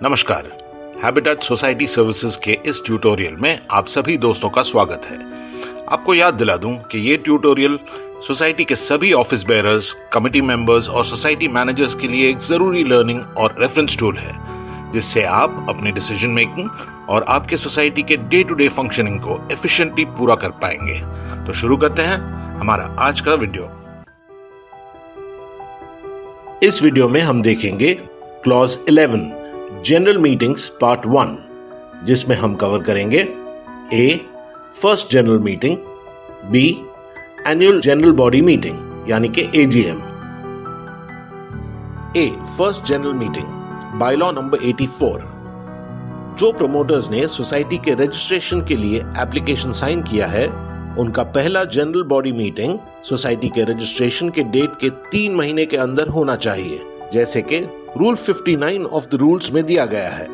नमस्कार। Habitat society services के इस ट्यूटोरियल में आप सभी दोस्तों का स्वागत है। आपको याद दिला दूं कि ये ट्यूटोरियल सोसाइटी के सभी ऑफिस बेयरर्स, कमिटी मेंबर्स और सोसाइटी मैनेजर्स के लिए एक जरूरी लर्निंग और रेफरेंस टूल है, जिससे आप अपनी डिसीजन मेकिंग और आपके सोसाइटी के डे टू डे फंक्शनिंग को एफिशिएंटली पूरा कर पाएंगे। तो शुरू करते हैं हमारा आज का वीडियो। इस वीडियो में हम देखेंगे क्लॉज 11 जनरल मीटिंग्स पार्ट 1, जिसमें हम कवर करेंगे A first general meeting, B annual general body meeting यानी कि AGM. A first general meeting, bylaw number 84। जो प्रमोटर्स ने सोसाइटी के रजिस्ट्रेशन के लिए एप्लीकेशन साइन किया है, उनका पहला जनरल बॉडी मीटिंग सोसाइटी के रजिस्ट्रेशन के डेट के 3 महीने के अंदर होना चाहिए, जैसे कि रूल 59 ऑफ द रूल्स में दिया गया है।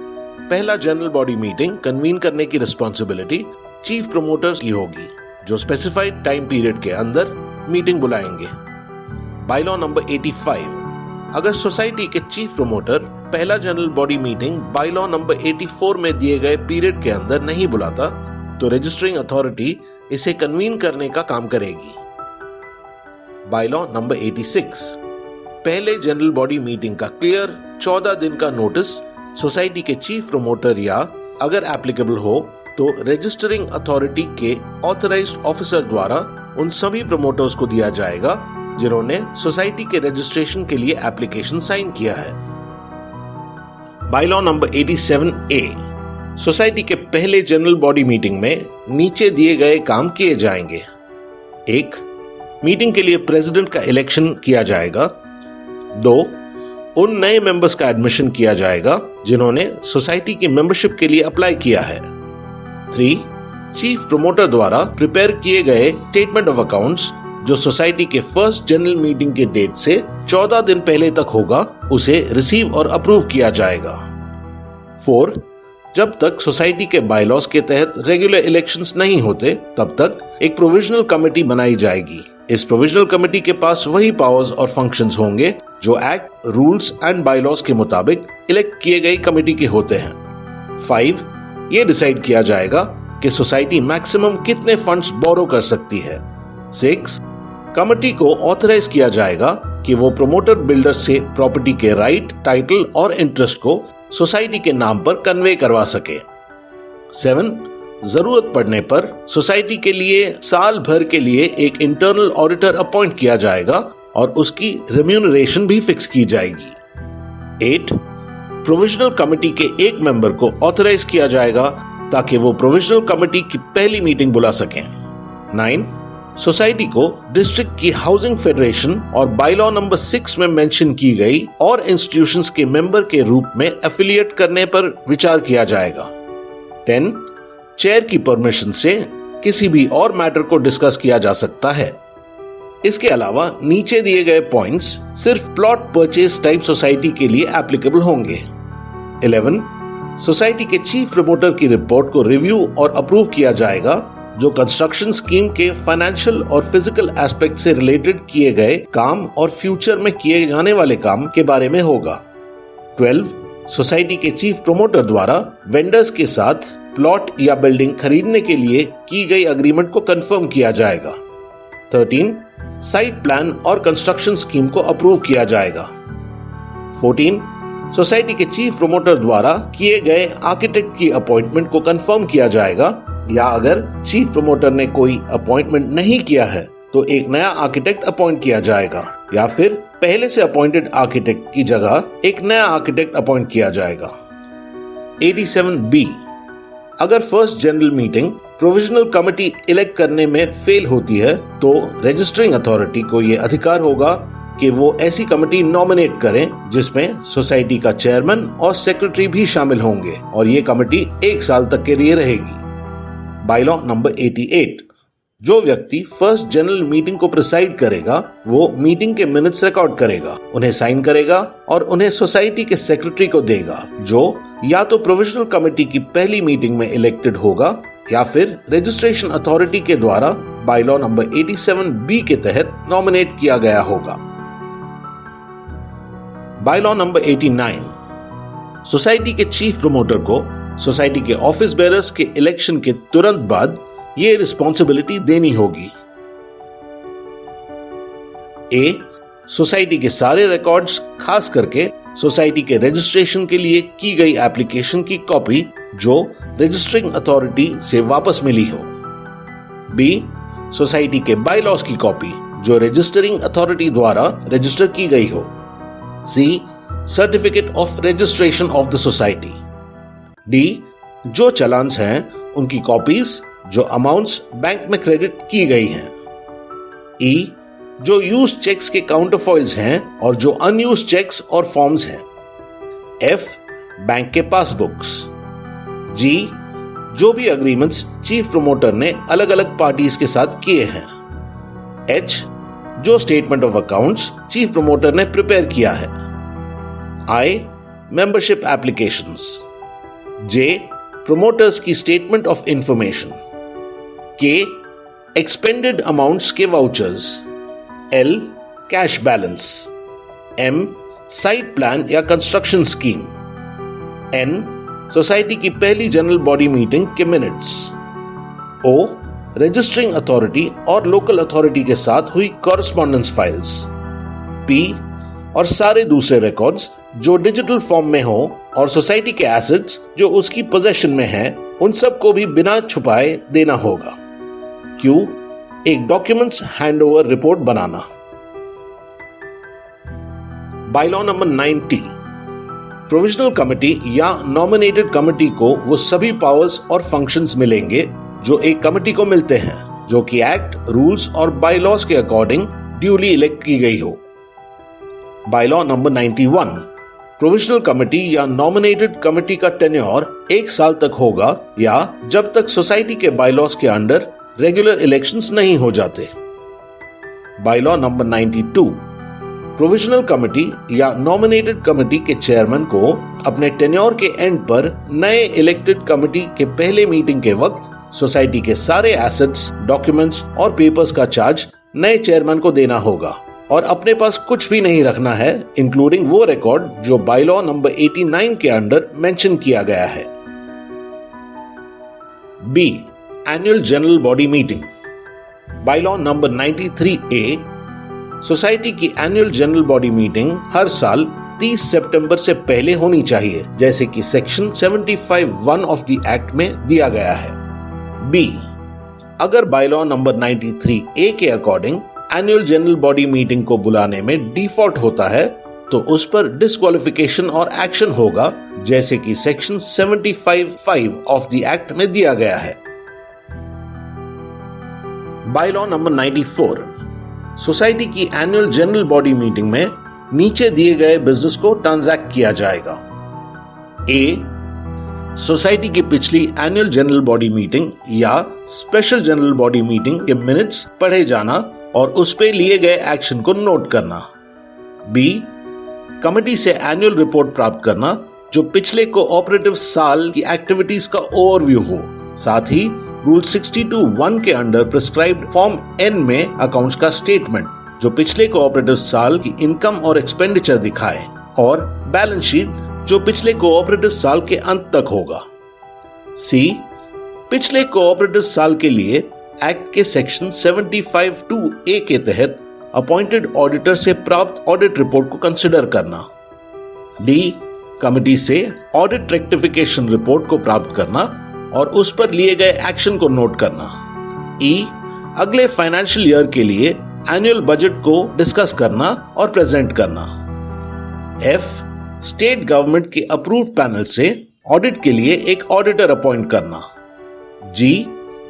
पहला जनरल बॉडी मीटिंग कन्वीन करने की रिस्पॉन्सिबिलिटी चीफ प्रमोटर्स की होगी, जो स्पेसिफाइड टाइम पीरियड के अंदर मीटिंग बुलाएंगे। Bylaw number 85। अगर सोसाइटी के चीफ प्रमोटर पहला general body meeting bylaw number 84 में दिए गए पीरियड के अंदर नहीं बुलाता, तो रजिस्टरिंग अथॉरिटी इसे कन्वीन करने का काम करेगी। Bylaw number 86। पहले जनरल बॉडी मीटिंग का क्लियर 14 दिन का नोटिस सोसाइटी के चीफ प्रमोटर या अगर एप्लीकेबल हो तो रजिस्टरिंग अथॉरिटी के ऑथराइज्ड ऑफिसर द्वारा उन सभी प्रमोटर्स को दिया जाएगा जिन्होंने सोसाइटी के रजिस्ट्रेशन के लिए एप्लीकेशन साइन किया है। Bylaw number 87A। सोसाइटी के पहले जनरल बॉडी मीटिंग में नीचे दिए गए काम किए जाएंगे। 1. मीटिंग के लिए प्रेसिडेंट का इलेक्शन किया जाएगा। 2. उन नए मेंबर्स का एडमिशन किया जाएगा जिन्होंने सोसाइटी की मेंबरशिप के लिए अप्लाई किया है। 3. चीफ प्रमोटर द्वारा प्रिपेयर किए गए स्टेटमेंट ऑफ अकाउंट्स जो सोसाइटी के फर्स्ट जनरल मीटिंग के डेट से 14 दिन पहले तक होगा, उसे रिसीव और अप्रूव किया जाएगा। 4. जब तक सोसाइटी के बायलॉज के तहत रेगुलर इलेक्शंस नहीं होते, तब तक एक प्रोविजनल कमेटी बनाई जाएगी। इस प्रोविजनल कमेटी के पास वही पावर्स और फंक्शंस होंगे जो एक्ट, रूल्स एंड बायलॉज के मुताबिक इलेक्ट किए गई कमेटी के होते हैं। 5. ये डिसाइड किया जाएगा कि सोसाइटी मैक्सिमम कितने फंड्स बोरो कर सकती है। 6. कमेटी को ऑथराइज किया जाएगा कि वो प्रमोटर बिल्डर से प्रॉपर्टी के राइट, टाइटल और इंटरेस्ट को सोसाइटी के नाम पर कन्वे करवा सके। 7. जरूरत पड़ने पर सोसाइटी के लिए साल भर के लिए एक इंटरनल ऑडिटर अपॉइंट किया जाएगा और उसकी रेम्यूनरेशन भी फिक्स की जाएगी। 8. प्रोविजनल कमेटी के एक मेंबर को ऑथराइज किया जाएगा ताकि वो प्रोविजनल कमेटी की पहली मीटिंग बुला सकें। 9. सोसाइटी को डिस्ट्रिक्ट की हाउसिंग फेडरेशन और बायलॉ नंबर 6 में मेंशन की गई और इंस्टीट्यूशंस के मेंबर के रूप में एफिलिएट करने पर विचार किया जाएगा। 10. चेयर की परमिशन से किसी भी और मैटर को डिस्कस किया जा सकता है। इसके अलावा नीचे दिए गए पॉइंट्स सिर्फ प्लॉट परचेज टाइप सोसाइटी के लिए एप्लीकेबल होंगे। 11. सोसाइटी के चीफ प्रमोटर की रिपोर्ट को रिव्यू और अप्रूव किया जाएगा जो कंस्ट्रक्शन स्कीम के फाइनेंशियल और फिजिकल एस्पेक्ट से रिलेटेड किए गए काम और फ्यूचर में किए जाने वाले काम के बारे में होगा। 12. सोसाइटी के चीफ प्रमोटर द्वारा वेंडर्स के साथ प्लॉट या बिल्डिंग खरीदने के लिए की गई अग्रीमेंट को कंफर्म किया जाएगा। 13. साइट प्लान और कंस्ट्रक्शन स्कीम को अप्रूव किया जाएगा। 14. सोसाइटी के चीफ प्रमोटर द्वारा किए गए आर्किटेक्ट की अपॉइंटमेंट को कंफर्म किया जाएगा, या अगर चीफ प्रमोटर ने कोई अपॉइंटमेंट नहीं किया है तो एक नया आर्किटेक्ट अपॉइंट किया जाएगा, या फिर पहले से अपॉइंटेड आर्किटेक्ट की जगह एक नया आर्किटेक्ट अपॉइंट किया जाएगा। 87B। अगर first general meeting provisional committee elect करने में फेल होती है तो रजिस्टरिंग अथॉरिटी को यह अधिकार होगा कि वो ऐसी कमेटी नॉमिनेट करें जिसमें सोसाइटी का चेयरमैन और सेक्रेटरी भी शामिल होंगे और ये कमेटी 1 साल तक के लिए रहेगी। Bylaw number 88। जो व्यक्ति फर्स्ट जनरल मीटिंग को प्रिसाइड करेगा वो मीटिंग के मिनट्स रिकॉर्ड करेगा, उन्हें साइन करेगा और उन्हें सोसाइटी के सेक्रेटरी को देगा, जो या तो प्रोविजनल कमेटी की पहली मीटिंग में इलेक्टेड होगा या फिर रजिस्ट्रेशन अथॉरिटी के द्वारा बायलॉ नंबर 87B के तहत नॉमिनेट किया गया होगा। Bylaw number 89। सोसाइटी के चीफ प्रमोटर को सोसाइटी के ऑफिस बेयरर्स के इलेक्शन के तुरंत बाद ये रिस्पॉन्सिबिलिटी देनी होगी। ए, सोसाइटी के सारे रिकॉर्ड्स, खास करके सोसाइटी के रजिस्ट्रेशन के लिए की गई एप्लीकेशन की कॉपी जो रजिस्टरिंग अथॉरिटी से वापस मिली हो। बी, सोसाइटी के बायलॉज की कॉपी जो रजिस्टरिंग अथॉरिटी द्वारा रजिस्टर की गई हो। C, certificate of registration of the society. D, जो चालान्स हैं उनकी कॉपीज जो अमाउंट्स बैंक में क्रेडिट की गई हैं। ई, जो यूज चेक्स के काउंटरफॉइल्स हैं और जो अनयूज चेक्स और फॉर्म्स हैं। एफ, बैंक के पासबुक्स। जी, जो भी एग्रीमेंट्स चीफ प्रमोटर ने अलग अलग पार्टीज के साथ किए हैं। एच, जो statement of accounts chief promoter ने प्रिपेयर किया है। I, membership applications. J, promoters की statement of information. K, expended amounts के vouchers. L, cash balance. M, site plan या कंस्ट्रक्शन स्कीम। एन, सोसाइटी की पहली जनरल बॉडी मीटिंग के minutes. O, registering authority और लोकल अथॉरिटी के साथ हुई कॉरेस्पॉन्डेंस फाइल्स। पी, और सारे दूसरे रिकॉर्ड्स जो डिजिटल फॉर्म में हो और सोसाइटी के एसेट्स जो उसकी पोजेशन में हैं, उन सब को भी बिना छुपाए देना होगा। क्यू, एक डॉक्यूमेंट्स हैंडओवर रिपोर्ट बनाना। बायलॉ नंबर 90, प्रोविजनल कमेटी या नॉमिनेटेड कमेटी को वो सभी पावर्स और फंक्शंस मिलेंगे जो एक कमेटी को मिलते हैं, जो कि एक्ट, रूल्स और बायलॉज के अकॉर्डिंग ड्यूली इलेक्ट की गई हो। बायलॉ नंबर 91, प्रोविजनल कमेटी या नॉमिनेटेड कमेटी का टेन्योर 1 साल तक होगा या जब तक सोसाइटी के बायलॉज के अंडर रेगुलर इलेक्शंस नहीं हो जाते। बायलॉ नंबर 92, प्रोविजनल कमेटी या नॉमिनेटेड कमेटी के चेयरमैन को अपने टेन्योर के एंड पर नए इलेक्टेड कमेटी के पहले मीटिंग के वक्त सोसाइटी के सारे एसेट्स, डॉक्यूमेंट्स और पेपर्स का चार्ज नए चेयरमैन को देना होगा और अपने पास कुछ भी नहीं रखना है, इंक्लूडिंग वो रिकॉर्ड जो बायलॉ नंबर 89 के अंडर मेंशन किया गया है। B, annual general body meeting. Bylaw number 93A, society की एनुअल जनरल बॉडी मीटिंग हर साल 30 सितंबर से पहले होनी चाहिए, जैसे कि सेक्शन 75(1) ऑफ द एक्ट में दिया गया है। बी, अगर बायलॉ नंबर 93A के according annual general body meeting को बुलाने में डिफॉल्ट होता है तो उस पर डिस्क्वालिफिकेशन और एक्शन होगा, जैसे कि सेक्शन 75(5) ऑफ द एक्ट में दिया गया है। बायलॉ नंबर 94, सोसाइटी की एनुअल जनरल बॉडी मीटिंग में नीचे दिए गए बिजनेस को ट्रांजैक्ट किया जाएगा। ए, सोसाइटी की पिछली एनुअल जनरल बॉडी मीटिंग या स्पेशल जनरल बॉडी मीटिंग के मिनट्स पढ़े जाना और उस पे लिए गए एक्शन को नोट करना। बी, कमेटी से एनुअल रिपोर्ट प्राप्त करना जो पिछले कोऑपरेटिव साल की एक्टिविटीज का ओवरव्यू हो, साथ ही रूल 62(1) के अंडर प्रिस्क्राइब्ड फॉर्म N में अकाउंट्स का स्टेटमेंट जो पिछले कोऑपरेटिव साल की इनकम और एक्सपेंडिचर दिखाए, और बैलेंस शीट जो पिछले कोऑपरेटिव साल के अंत तक होगा। सी, पिछले कोऑपरेटिव साल के लिए एक्ट के सेक्शन 75(2)A के तहत अपॉइंटेड ऑडिटर से प्राप्त ऑडिट रिपोर्ट को कंसिडर करना। डी, कमेटी से ऑडिट रेक्टिफिकेशन रिपोर्ट को प्राप्त करना और उस पर लिए गए एक्शन को नोट करना। ई, अगले फाइनेंशियल ईयर के लिए एनुअल बजट को डिस्कस करना और प्रेजेंट करना। एफ, स्टेट गवर्नमेंट के अप्रूव्ड पैनल से ऑडिट के लिए एक ऑडिटर अपॉइंट करना। जी,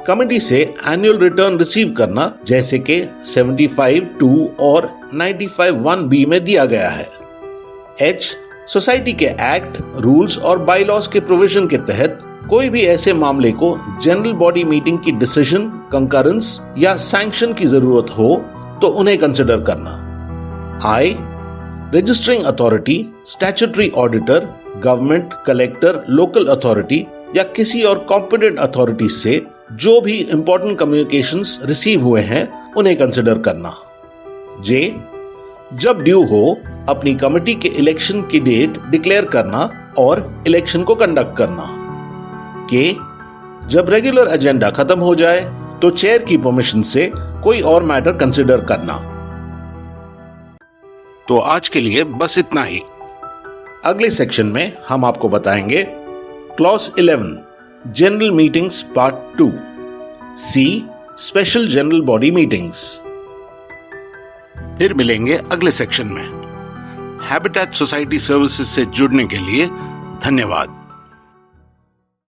कमेटी से एनुअल रिटर्न रिसीव करना, जैसे कि 75(2) और 95(1)B में दिया गया है। एच, सोसाइटी के एक्ट, रूल्स और बायलॉज के प्रोविजन के तहत कोई भी ऐसे मामले को जनरल बॉडी मीटिंग की डिसीजन, कंकरेंस या सैंक्शन की जरूरत हो तो उन्हें कंसिडर करना। I, registering authority, statutory auditor, government, collector, local authority या किसी और कॉम्पिटेंट अथॉरिटी से जो भी इंपॉर्टेंट कम्युनिकेशंस रिसीव हुए हैं उन्हें कंसिडर करना। जे, जब ड्यू हो अपनी कमेटी के इलेक्शन की डेट डिक्लेयर करना और इलेक्शन को कंडक्ट करना। के, जब रेगुलर एजेंडा खत्म हो जाए तो चेयर की परमिशन से कोई और मैटर कंसिडर करना। तो आज के लिए बस इतना ही। अगले सेक्शन में हम आपको बताएंगे क्लॉज 11 जनरल मीटिंग्स पार्ट 2, सी स्पेशल जनरल बॉडी मीटिंग्स। फिर मिलेंगे अगले सेक्शन में। हैबिटेट सोसाइटी सर्विसेज से जुड़ने के लिए धन्यवाद।